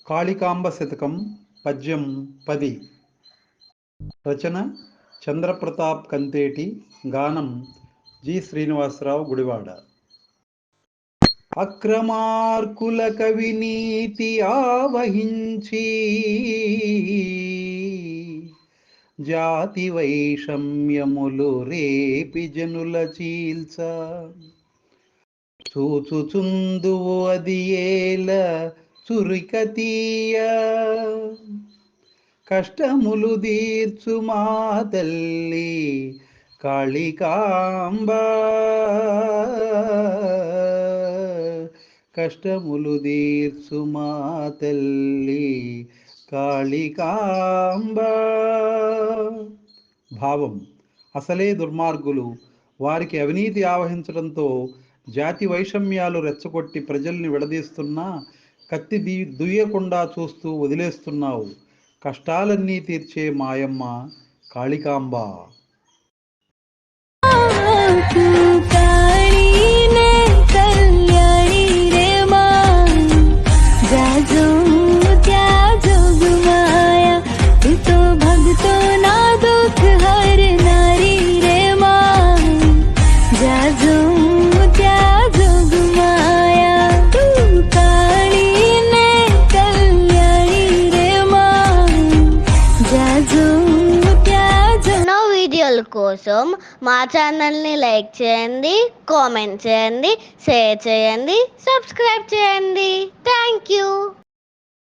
కాళికాంబ శతకం పద్యం 10. రచన చంద్రప్రతాప్ కంతేటి. గానం జి శ్రీనివాసరావు గుడివాడ. అక్రమార్కుల కవినీతి ఆవహించి జాతి వైషమ్యములు రేపి జనుల చీల్చ చూచుచుందువు అది ఏల చురికతీయ కష్టములు దీర్చు మా తల్లి కాళికాంబ, కష్టములు దీర్చు మా తల్లి కాళికాంబ. భావం: అసలే దుర్మార్గులు వారికి అవినీతి ఆవహించడంతో జాతి వైషమ్యాలు రెచ్చగొట్టి ప్రజల్ని విడదీస్తున్నా కత్తి దుయ్యకుండా చూస్తూ వదిలేస్తున్నావు. కష్టాలన్నీ తీర్చే మాయమ్మ కాళికాంబ. కోసం మా ఛానల్ని లైక్ చేయండి, కామెంట్ చేయండి, షేర్ చేయండి, సబ్స్క్రైబ్ చేయండి.